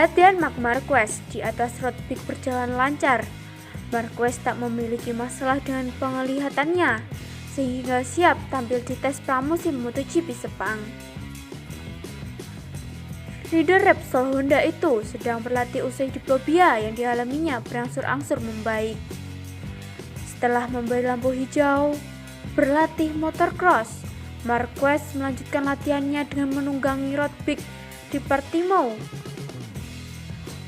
Latihan Marc Marquez di atas road bike berjalan lancar. Marquez tak memiliki masalah dengan penglihatannya, sehingga siap tampil di tes pramusim MotoGP Sepang. Rider Repsol Honda itu sedang berlatih usai diplopia yang dialaminya berangsur-angsur membaik. Setelah memberi lampu hijau berlatih motocross, Marquez melanjutkan latihannya dengan menunggangi road bike di Portimao.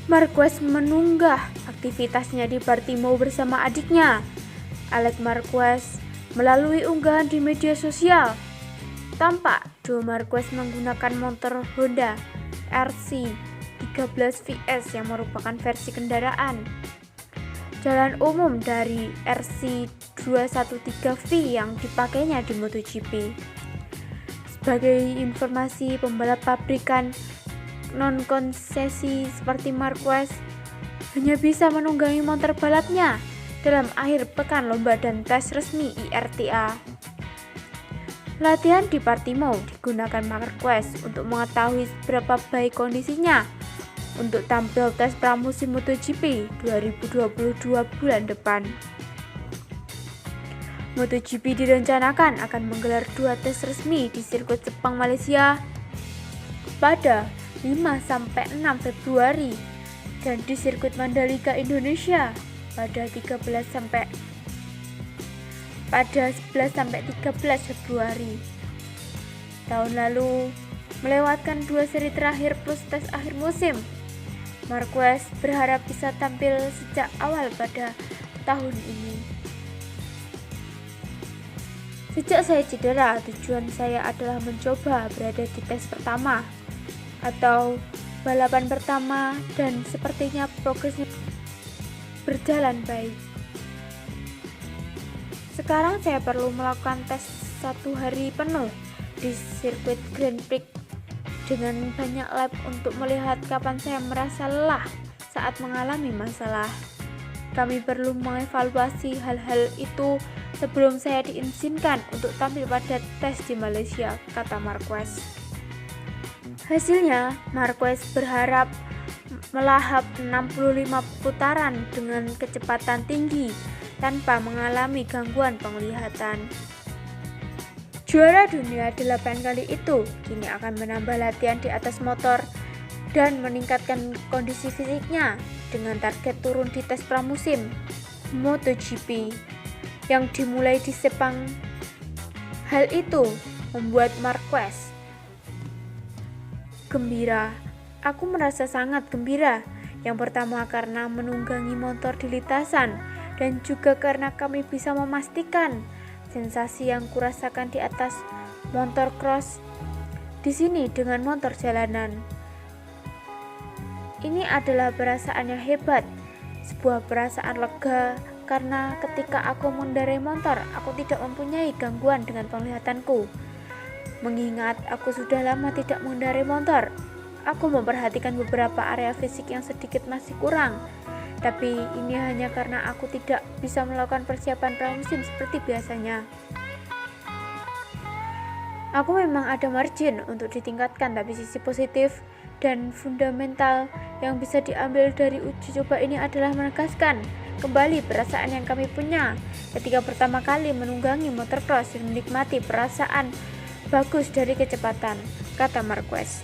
Marquez menunggah aktivitasnya di Portimao bersama adiknya, Alex Marquez, melalui unggahan di media sosial. Tampak duo Marquez menggunakan motor Honda RC 13 VS yang merupakan versi kendaraan jalan umum dari RC 213V yang dipakainya di MotoGP. Sebagai informasi, pembalap pabrikan non-konsesi seperti Marquez hanya bisa menunggangi motor balapnya dalam akhir pekan lomba dan tes resmi IRTA. Latihan di Portimao digunakan Marquez untuk mengetahui seberapa baik kondisinya untuk tampil tes pramusim MotoGP 2022 bulan depan. MotoGP direncanakan akan menggelar 2 tes resmi di sirkuit Sepang Malaysia pada 5-6 Februari dan di sirkuit Mandalika Indonesia pada 11-13 Februari. Tahun lalu melewatkan 2 seri terakhir plus tes akhir musim. Marquez berharap bisa tampil sejak awal pada tahun ini. Sejak saya cedera, tujuan saya adalah mencoba berada di tes pertama atau balapan pertama, dan sepertinya progresnya berjalan baik. Sekarang saya perlu melakukan tes 1 hari penuh di sirkuit Grand Prix dengan banyak lap untuk melihat kapan saya merasa lelah saat mengalami masalah. Kami perlu mengevaluasi hal-hal itu sebelum saya diizinkan untuk tampil pada tes di Malaysia, kata Marquez. Hasilnya, Marquez berharap melahap 65 putaran dengan kecepatan tinggi tanpa mengalami gangguan penglihatan. Juara dunia 8 kali itu kini akan menambah latihan di atas motor dan meningkatkan kondisi fisiknya dengan target turun di tes pramusim MotoGP yang dimulai di Sepang. Hal itu membuat Marquez gembira. Aku merasa sangat gembira. Yang pertama karena menunggangi motor di lintasan, dan juga karena kami bisa memastikan sensasi yang kurasakan di atas motor cross di sini dengan motor jalanan. Ini adalah perasaan yang hebat, sebuah perasaan lega karena ketika aku mengendarai motor, aku tidak mempunyai gangguan dengan penglihatanku. Mengingat aku sudah lama tidak mengendarai motor, aku memperhatikan beberapa area fisik yang sedikit masih kurang. Tapi ini hanya karena aku tidak bisa melakukan persiapan pramusim seperti biasanya. Aku memang ada margin untuk ditingkatkan, tapi sisi positif dan fundamental yang bisa diambil dari uji coba ini adalah menegaskan kembali perasaan yang kami punya ketika pertama kali menunggangi motocross dan menikmati perasaan bagus dari kecepatan, kata Marquez.